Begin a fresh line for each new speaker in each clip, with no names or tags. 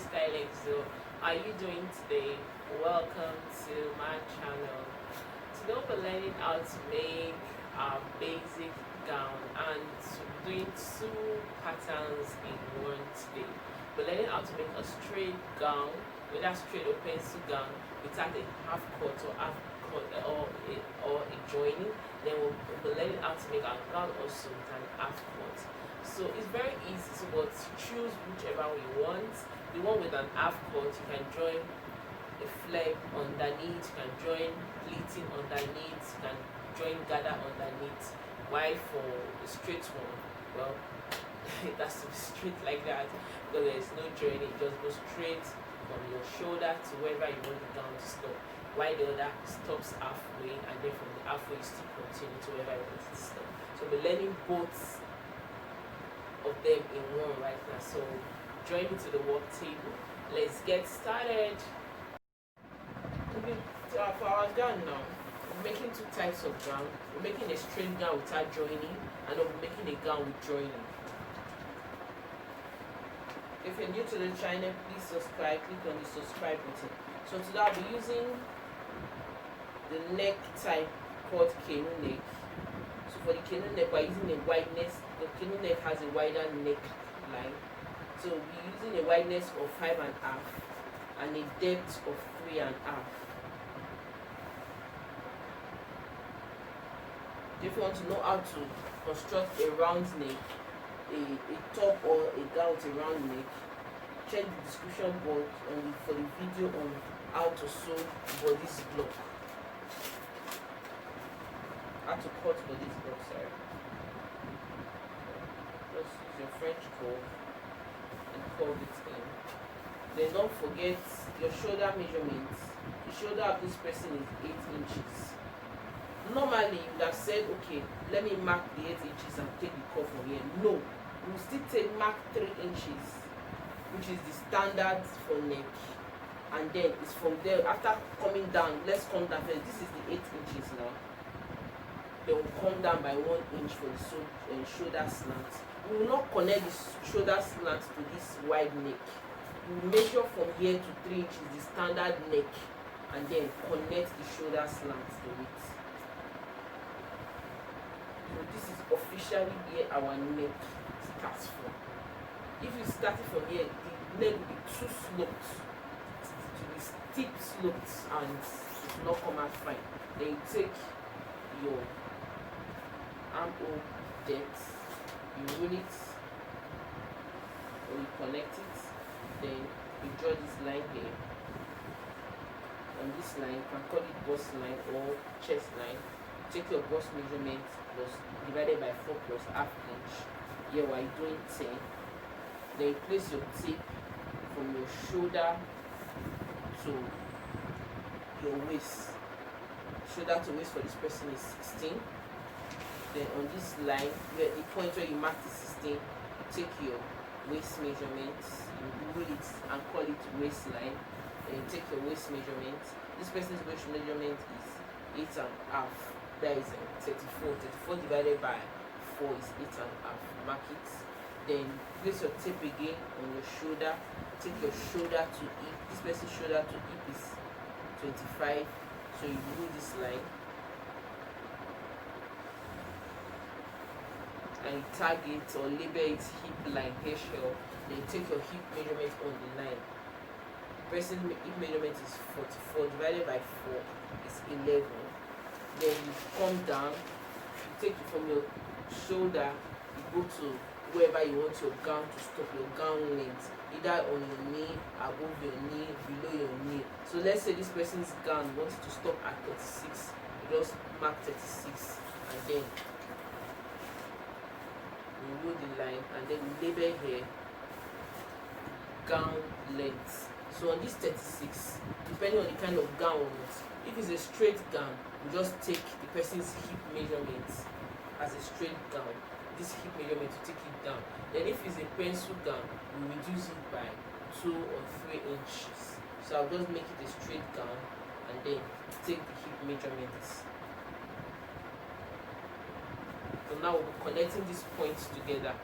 Stylexio. How are you doing today? Welcome to my channel. Today we're learning how to make a basic gown, and we're doing two patterns in one today. We're learning how to make a straight gown, whether straight or pencil gown, without a half cut or half cut or a joining. Then we'll be learning how to make a gown also with an half cut. So it's very easy, so but choose whichever way you want. The one with an half cut, you can join a flare underneath, you can join pleating underneath, you can join gather underneath. While for the straight one, well, it has to be straight like that because there is no joining. It just goes straight from your shoulder to wherever you want the gown to stop. While the other stops halfway, and then from the halfway you still continue to wherever you want it to stop. So we're learning both of them in one right now. So join me to the work table. Let's get started. Okay, so for our gown now, we're making two types of gown. We're making a straight gown without joining, and then we're making a gown with joining. If you're new to the channel, please subscribe. Click on the subscribe button. So today I'll be using the neck type called canoe neck. So for the canoe neck, we're using a wideness. The canoe neck has a wider neck line. So we're using a wideness of 5.5 and a depth of 3.5. If you want to know how to construct a round neck, a top or a gown with a round neck, check the description box for the video on how to sew bodice block. How to cut bodice block, sorry. Just use your French curve and curve it in. Then don't forget your shoulder measurements. The shoulder of this person is 8 inches. Normally you would have said, okay, let me mark the 8 inches and take the curve from here. No, we will still mark 3 inches, which is the standard for neck, and then it's from there. After coming down, let's come down first. This is the 8 inches now. They will come down by 1 inch for the shoulder slant. We will not connect the shoulder slant to this wide neck. We will measure from here to 3 inches, the standard neck, and then connect the shoulder slant to it. So this is officially where our neck starts from. If you start it from here, the neck will be too sloped. It will be steep sloped and it will not come out fine. Then you take your armhole depth, you roll it or you connect it, then you draw this line here. On this line, you can call it bust line or chest line. Take your bust measurement plus divided by 4 plus half inch. Here we're doing 10. Then you place your tape from your shoulder to your waist. Shoulder to waist for this person is 16. Then on this line, where the point where you mark the 16, you take your waist measurement, you roll it and call it waistline. Then you take your waist measurement. This person's waist measurement is 8.5. That is 34. 34 divided by 4 is 8.5. Mark it. Then place your tape again on your shoulder. Take your shoulder to hip. This person's shoulder to hip is 25. So you roll this line and you tag it or label it hip line HeyJay. Then take your hip measurement on the line. Person's hip measurement is 44 divided by 4 is 11. Then you come down, you take it from your shoulder, you go to wherever you want your gown to stop, your gown length, either on your knee, above your knee, below your knee. So let's say this person's gown wants to stop at 36, you just mark 36, and then you roll the line, and then you label here gown length. So on this 36, depending on the kind of gown, if it's a straight gown, you just take the person's hip measurement as a straight gown. This hip measurement to take it down. Then if it's a pencil gown, we reduce it by 2 or 3 inches. So I'll just make it a straight gown and then take the hip measurements. So now we'll be connecting these points together,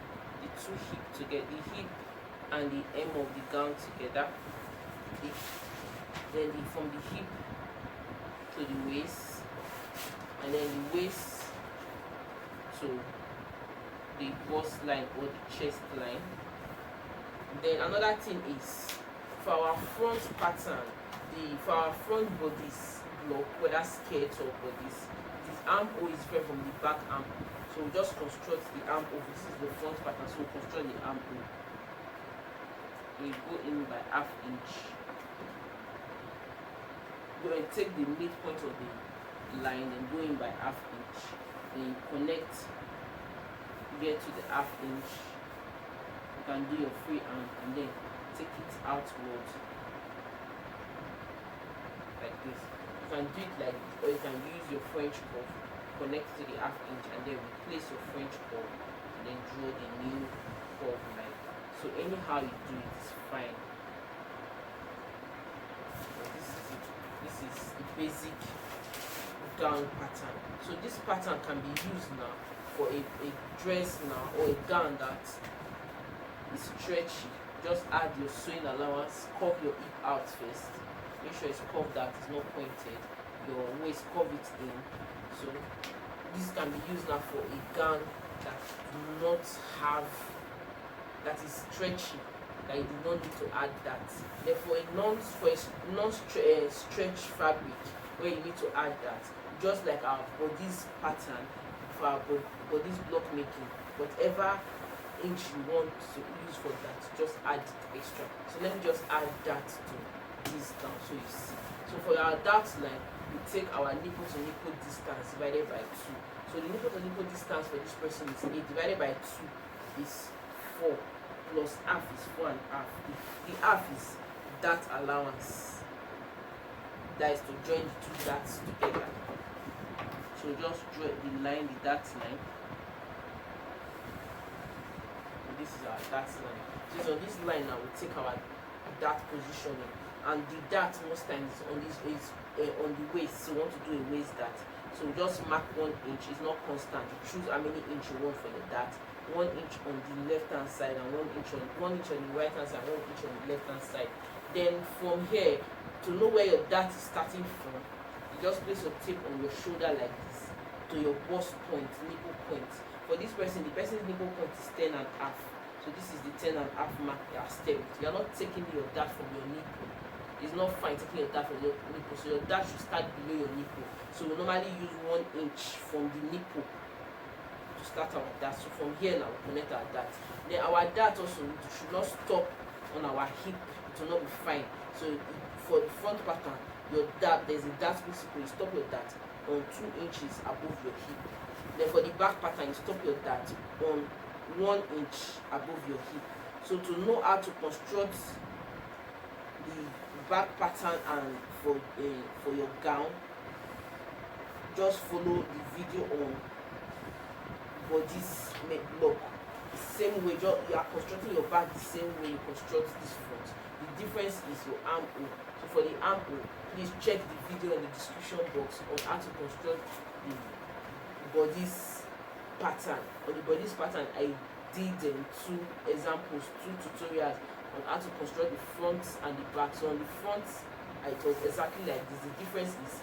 the two hip together, the hip and the hem of the gown together. Then from the hip to the waist, and then the waist to the bust line or the chest line. Then another thing is, for our front pattern, for our front bodice block, whether skirt or bodice, this armhole is different from the back armhole. So we just construct the armhole. This is the front pattern, so we construct the armhole. We go in by ½ inch. Go and take the midpoint of the line and go in by ½ inch. Then you connect, get to the ½ inch. You can do your free arm and then take it outwards like this. You can do it like this, or you can use your French curve, connect to the ½ inch, and then replace your French curve, and then draw the new curve like that. So anyhow you do it is fine. So this is the basic gown pattern. So this pattern can be used now for a dress now, or a gown that is stretchy. Just add your sewing allowance, curve your hip out first. Make sure it's curved out, it's not pointed. Your waist, curve it in. So this can be used now for a gown that is stretchy, that you do not need to add that. Therefore, a non-stretch fabric where you need to add that, just like our bodice pattern for our bodice block making, whatever inch you want to use for that, just add extra. So let me just add that to this down so you see. So for our dart line, we take our nipple to nipple distance divided by 2. So the nipple to nipple distance for this person is 8, divided by 2 is 4, plus half is 4 and half. The half is dart allowance, that is to join the two darts together. So just draw the line, the dart line. This is our dart line. So on this line now we take our dart positioning, and the dart most times is on this on the waist. So we want to do a waist dart. So we just mark 1 inch. It's not constant. You choose how many inch you want for the dart. 1 inch on the left hand side and 1 inch on the right hand side, 1 inch on the left hand side. Then from here, to know where your dart is starting from, you just place your tape on your shoulder like this to your bust point, nipple point. For this person, the person's nipple point is 10 and half. So this is the 10 and half mark you are stepping. You are not taking your dart from your nipple. It's not fine taking your dart from your nipple. So your dart should start below your nipple. So we normally use 1 inch from the nipple to start our dart. So from here now we connect our dart. Then our dart also should not stop on our hip. It will not be fine. So for the front pattern, your dart, there's a dart principle. You stop your dart on 2 inches above your hip. Then for the back pattern, you stop your dart on 1 inch above your hip. So to know how to construct the back pattern and for your gown, just follow the video on bodice block. The same way, you are constructing your back the same way you construct this front. The difference is your armhole. So for the armhole, please check the video in the description box on how to construct the bodice pattern. On the bodice pattern, I did 2 examples, 2 tutorials on how to construct the front and the back. So on the front, it was exactly like this. The difference is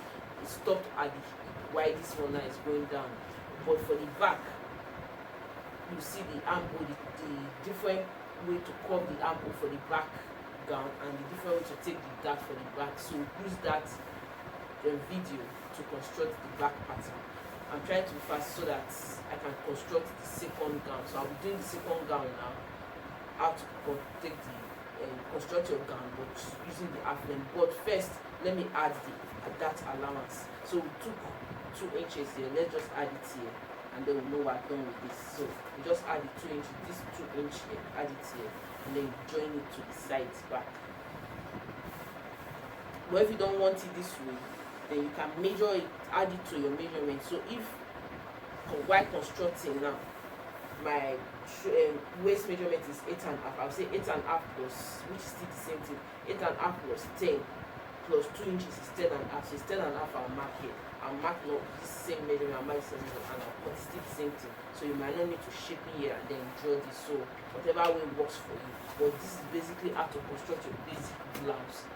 it stopped at the hip, while this one now is going down. But for the back, you see the armhole, the different way to curve the armhole for the back gown, and the different way to take the dart for the back. So use that video to construct the back pattern. I'm trying to be fast so that I can construct the second gown. So I'll be doing the second gown now. How to take the construct your gown, but using the half length. But first, let me add the dart allowance. So we took 2 inches here. Let's just add it here, and then we know we're done with this. So we just add the 2 inches. This 2 inch here, add it here, and then join it to the sides back. But if you don't want it this way, then you can measure it, add it to your measurement. So if while constructing now, my waist measurement is 8 and a half, I'll say 8 and a half plus, which is still the same thing, 8 and a half plus 10 plus 2 inches is 10 and a half. So it's 10 and a half. I'll mark here. I'll mark not this same measurement. I'll mark the same measurement, and I'll cut still the same thing. So you might not need to shape it here and then draw this. So whatever way works for you. But this is basically how to construct your basic blouse.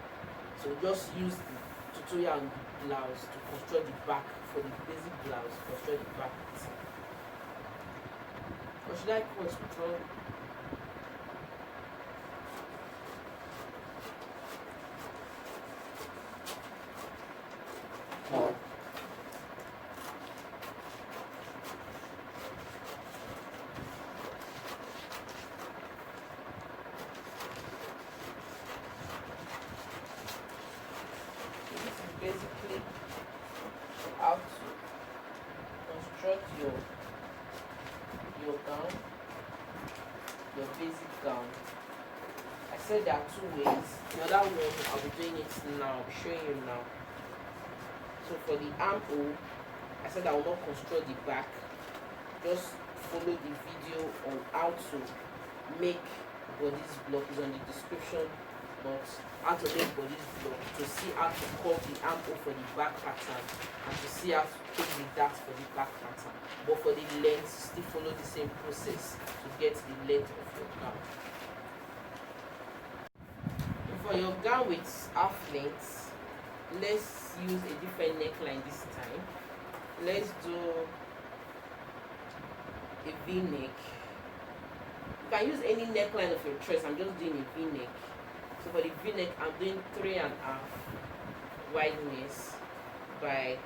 So just use the tutorial on the blouse to construct the back for the basic blouse. Construct the back. Or should I construct? Basically how to construct your gown, your basic gown. I said there are 2 ways. The other one I'll be doing it now, I'll be showing you now. So for the armhole, I said I will not construct the back. Just follow the video on how to make bodice block. Is on the description box. How to make bodice block, to see how to curve the armhole for the back pattern, and to see how to take the dart for the back pattern. But for the length, still follow the same process to get the length of your gown. And for your gown with half length, let's use a different neckline this time. Let's do a V-neck. You can use any neckline of your choice. I'm just doing a V-neck. So for the V-neck, I'm doing 3.5 wideness by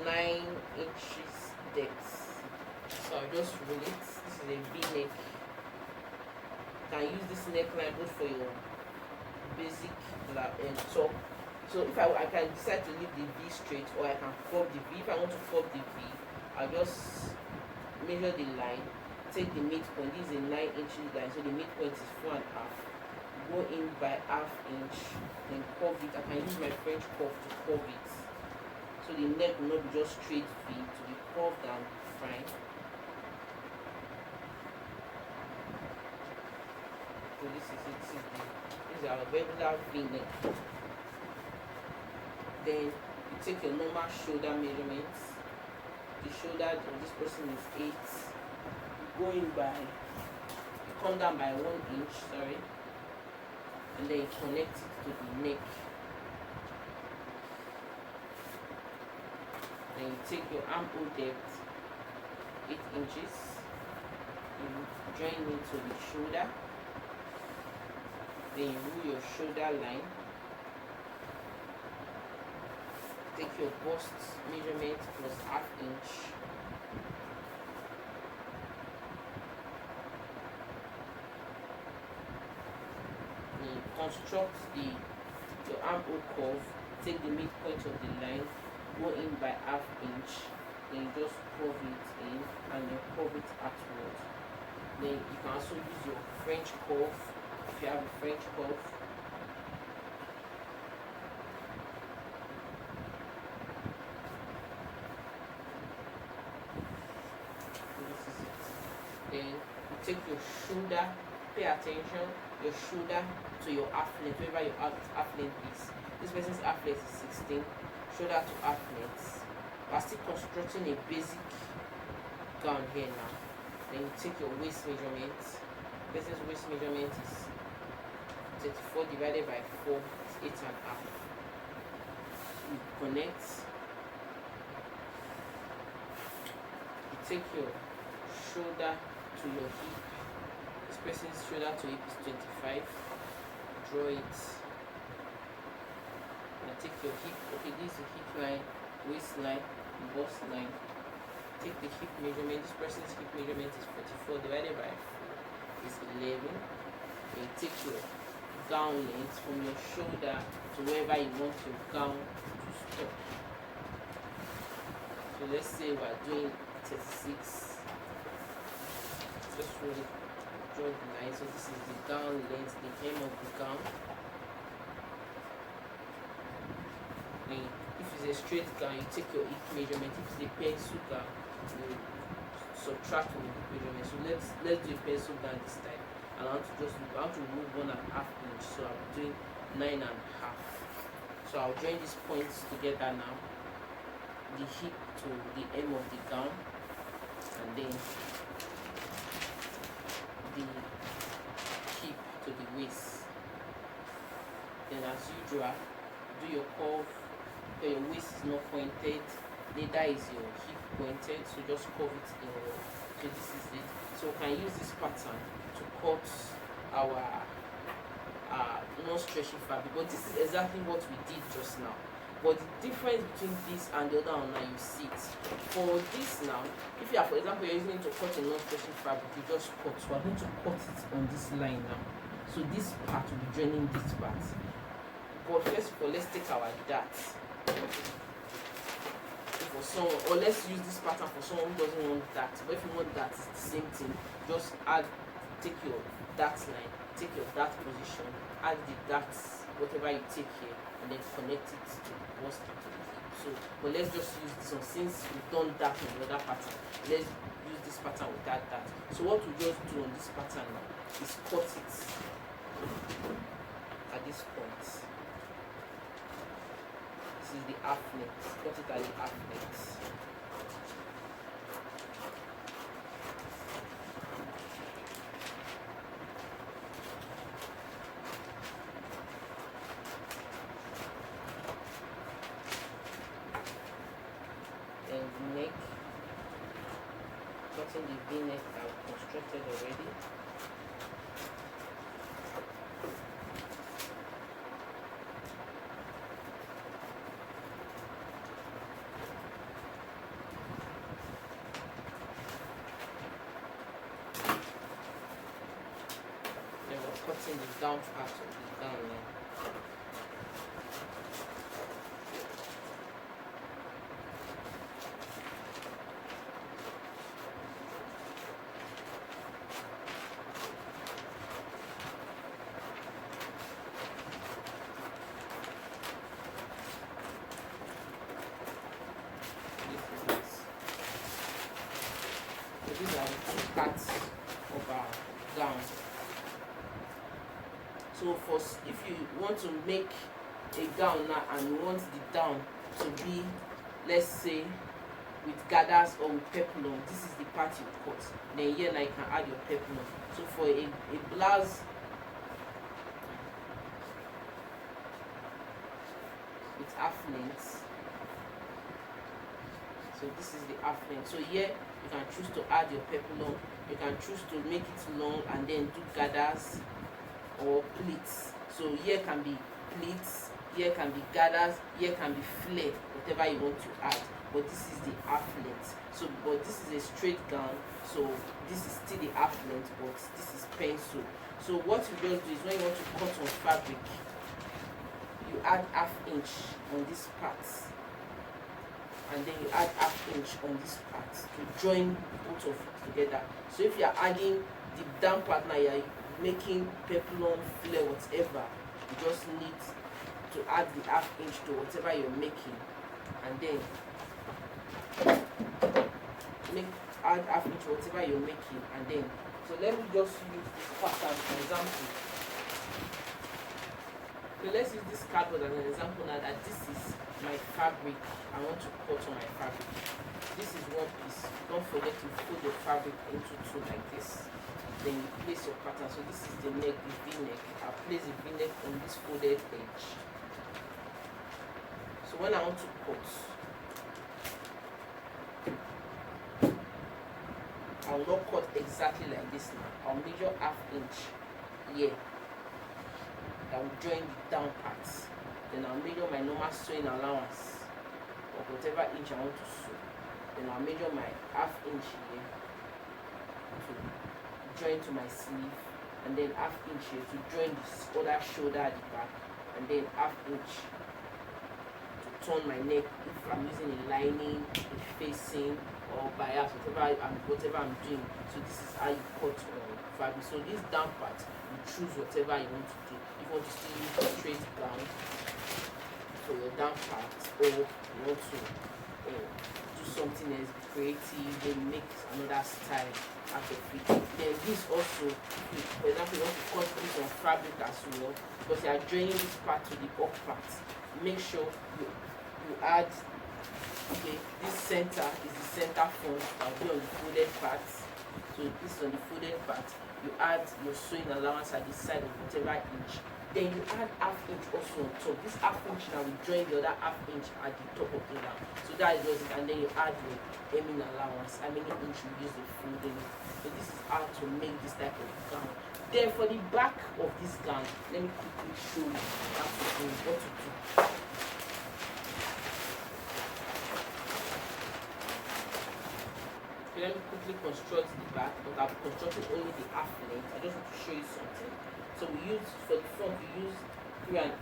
9 inches depth. So I'll just roll it. This is a V-neck. You can use this neckline both for your basic top. So if I can decide to leave the V straight, or I can curve the V. If I want to curve the V, I'll just measure the line, take the midpoint. This is a 9 inches line, so the midpoint is 4.5. Go in by 1/2 inch, then curve it. I can use my French curve to curve it, so the neck will not be just straight V, to be curved and fine. So this is our regular V neck. Then you take your normal shoulder measurements. The shoulder of this person is 8. You go in by, you come down by 1 inch, sorry. And then you connect it to the neck. Then you take your armhole depth, 8 inches. You join it to the shoulder. Then you rule your shoulder line. Take your bust measurement plus 1/2 inch. Construct your armhole curve, take the midpoint of the line, go in by 1/2 inch, then just curve it in and then curve it outward. Then you can also use your French curve if you have a French curve. This is it. Then you take your shoulder, pay attention, your shoulder to your half length, wherever your half length is. This person's half length is 16, shoulder to half length. We are still constructing a basic gown here now. Then you take your waist measurement. Person's waist measurement is 34 divided by 4 is 8.5. You connect. You take your shoulder to your hip. This person's shoulder to hip is 25. Draw it. And take your hip. Okay, this is the hip line, waistline, bust line. Take the hip measurement. This person's hip measurement is 44 divided by 4 is 11. And take your gown length from your shoulder to wherever you want your gown to stop. So let's say we're doing 36. Just really draw the line. So this is the gown length, the hem of the gown. And if it's a straight gown, you take your hip measurement. If it's a pencil gown, you subtract from the hip measurement. So let's do a pencil gown this time. And I want to remove 1.5 inch. So I'm doing 9.5. So I'll join these points together now, the hip to the hem of the gown, and then the hip to the waist. Then as usual, do your curve, so your waist is not pointed, neither is your hip pointed, so just curve it in. So this is it. So we can use this pattern to cut our non-stretchy fabric, but this is exactly what we did just now. But the difference between this and the other one, now you see it. For this now, if you are, for example, you're using it to cut a non-stretchy fabric, you just cut. So I'm going to cut it on this line now. So this part will be joining this part. But first of all, let's take our dart. For someone, or let's use this pattern for someone who doesn't want that. But if you want that, it's the same thing. Just add, take your dart line, take your dart position, add the darts, whatever you take here, and then connect it to the bust and to the hip. So, but let's just use this one since we've done that in the other pattern. Let's use this pattern without that. So what we just do on this pattern now is cut it at this point. This is the half length. Cut it at the half length. Then the neck, cutting the V-neck I've constructed already. Then we're cutting the down part of the gown line. These are the two parts of our gown. So if you want to make a gown now and you want the down to be, let's say, with gathers or with peplum, this is the part you cut. Then here now you can add your peplum. So for a blouse with half length, so this is the half length. So here you can choose to add your peplum, you can choose to make it long and then do gathers or pleats. So here can be pleats, here can be gathers, here can be flare, whatever you want to add. But this is the half length. So but this is a straight gown, so this is still the half length, but this is pencil. So what you just do is when you want to cut on fabric, you add ½ inch on this part, and then you add ½ inch on this part to join both of it together. So if you are adding the down part now, you are making peplum, flare, whatever, you just need to add the ½ inch to whatever you're making, and then add ½ inch whatever you're making, and then so let me just use this pattern for example. So let's use this cardboard as an example now that this is my fabric. I want to cut on my fabric. This is one piece. Don't forget to fold your fabric into two like this. Then you place your pattern. So this is the neck, the V-neck. I'll place the V-neck on this folded edge. So when I want to cut, I will not cut exactly like this now. I'll measure ½ inch here. I will join the down parts. Then I'll measure my normal sewing allowance of whatever inch I want to sew. Then I'll measure my ½ inch here to join to my sleeve, and then ½ inch here to join this other shoulder at the back, and then ½ inch to turn my neck if I'm using a lining, a facing, or bias, whatever I'm doing. So this is how you cut on fabric. So this down part, you choose whatever you want to do. If you want to still use a straight gown for your down part, or you want to do something else, be creative, then make another style out of it. Then this also, for example, you want to cut this on fabric as well, because you are joining this part to the up part. Make sure you add, okay, this center is the center front that will be on the folded part. So this is on the folded part. You add your sewing allowance at the side of whatever inch. Then you add half inch also on top. This half inch now will join the other half inch at the top of the gown. So that is it. And then you add your hemming allowance. How many inch you use the folding. So this is how to make this type of gown. Then for the back of this gown, let me quickly show you how to do what to do. Let me quickly construct the back, but I've constructed only the half length. I just want to show you something. So we use, for the front, we use 3.5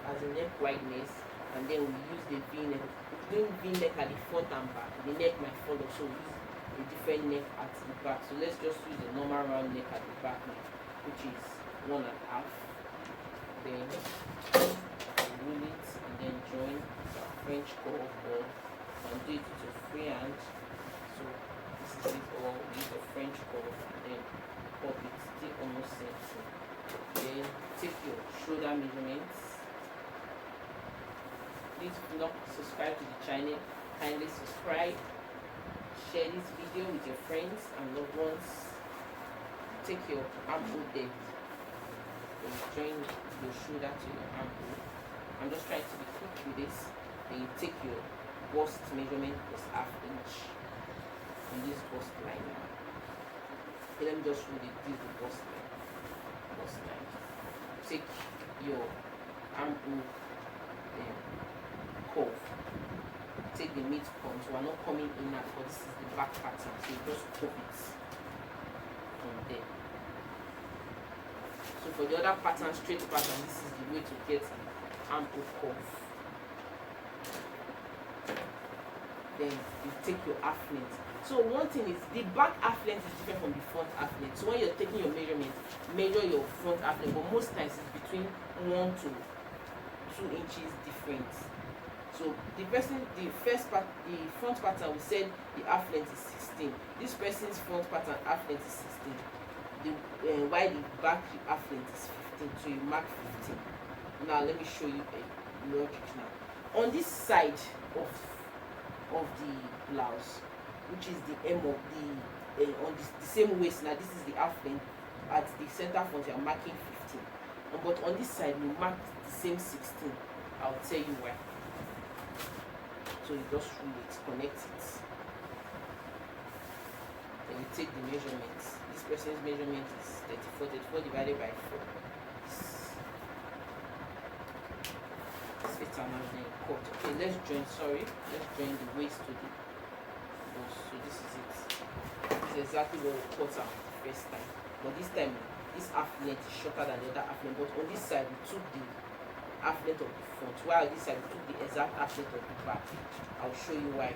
as a neck wideness, and then we use the V-neck. Doing V-neck at the front and back, the neck might follow, so we use a different neck at the back. So let's just use a normal round neck at the back now, which is 1.5. Then roll it and then join the French curve, or and do it with a freehand. So this is it, or use a French curve and then pop it, still almost same. Then take your shoulder measurements. Please, if you're not subscribed to the channel, kindly subscribe. Share this video with your friends and loved ones. Take your armhole depth. Then join your shoulder to your armhole. I'm just trying to be quick with this. Then you take your bust measurement plus half inch on this bust line now. Okay, let me just read it. This is the bust line. Take your armhole curve. Take the midpoint. We are not coming in now because this is the back pattern. So you just curve it from there. So for the other pattern, straight pattern, this is the way to get the armhole curve. Then you take your half length. So one thing is, the back half length is different from the front half length. So when you're taking your measurement, measure your front half length, but most times it's between 1 to 2 inches difference. So the first part, the front pattern, we said the half length is 16. This person's front pattern half length is 16. While the back half length is 15. So you mark 15. Now let me show you a logic now. On this side of the blouse, which is the hem of the on the same waist. Now this is the half length. At the center front, you are marking 15, but on this side you mark the same 16. I'll tell you why. So you just rule it, connect it, then you take the measurements. This person's measurement is 34 divided by 4. This is an cut. Okay, let's join the waist to the. So this is it. This is exactly what we cut out the first time. But this time, this half length is shorter than the other half length. But on this side, we took the half length of the front. While on this side, we took the exact half length of the back. I'll show you why.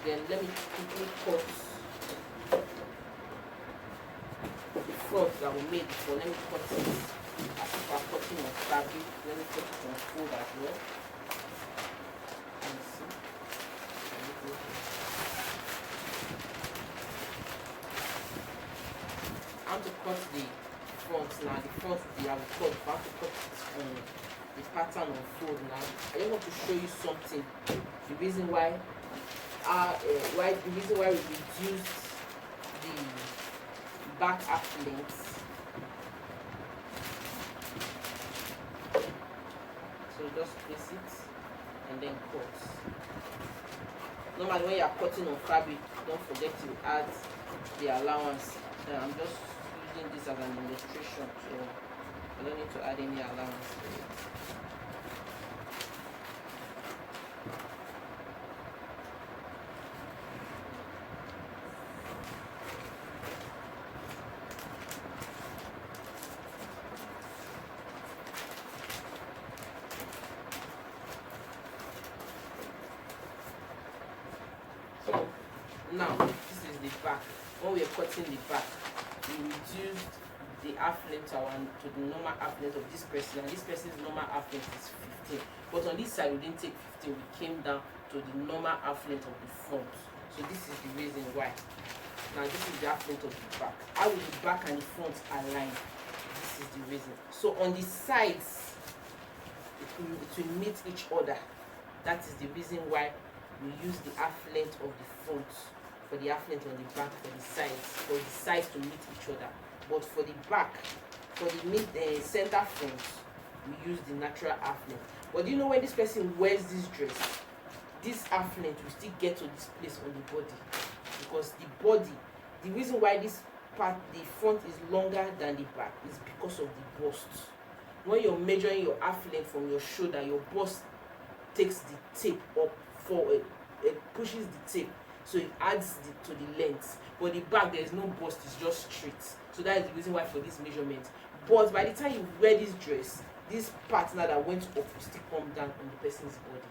Then let me quickly cut the front that we made before. Let me cut it as if I'm cutting on fabric. Let me cut it on fold as well. Let me see. I want to cut the front now. The front I will cut. I want to cut it on the pattern on fold now. I just want to show you something. The reason why we reduced the back half length. So just place it and then cut. Normally when you are cutting on fabric, don't forget to add the allowance. I'm just using this as an illustration, so I don't need to add any allowance to it. So now this is the back. When we are cutting the back, we reduced the half length to the normal half length of this person, and this person's normal half length is 15. But on this side we didn't take 15, we came down to the normal half length of the front. So this is the reason why. Now this is the half length of the back. How will the back and the front align? This is the reason. So on the sides, it will meet each other. That is the reason why we use the half length of the front for the half length on the back for the sides to meet each other. But for the back, for the center front, we use the natural half length. But do you know when this person wears this dress, this half length will still get to this place on the body, because the reason why this part, the front is longer than the back, is because of the bust. When you're measuring your half length from your shoulder, your bust takes the tape up forward, it pushes the tape, so it adds to the length. But the back, there is no bust, it's just straight. So that is the reason why for this measurement. But by the time you wear this dress, this part now that went up will still come down on the person's body,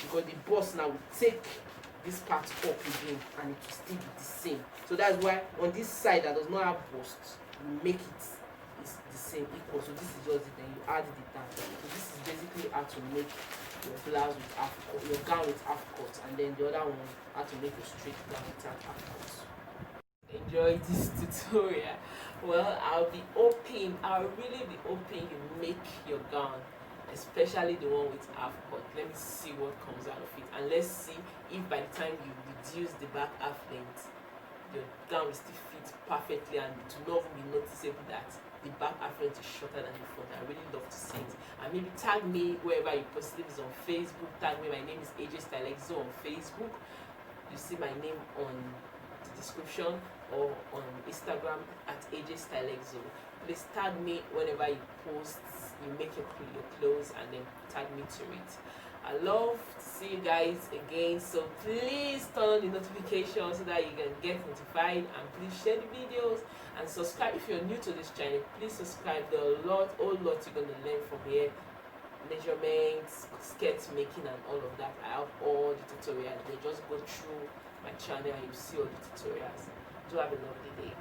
because the bust now will take this part up again and it will still be the same. So that's why on this side that does not have bust, we make it is the same, equal. So this is just it, then you add the down. So this is basically how to make your blouse with half cut, your gown with half cut, and then the other one how to make a straight gown without half cut. Enjoy this tutorial. Well, I'll really be hoping you make your gown, especially the one with half cut. Let me see what comes out of it, and let's see if by the time you reduce the back half length, your gown will still fit perfectly and it will not be noticeable that the back half length is shorter than the front. I really love to see it. And maybe tag me wherever you post it, is on Facebook. Tag me. My name is HeyJay Stylexio on Facebook. You see my name on the description, or on Instagram at HeyJay Stylexio. Please tag me whenever you post, you make your clothes, and then tag me to it. I love to see you guys again, so please turn on the notifications so that you can get notified, and please share the videos and subscribe if you're new to this channel. Please subscribe. There are a whole lot you're going to learn from here: measurements, skirt making, and all of that. I have all the tutorials. They just go through my channel and you see all the tutorials. Do have a lovely day.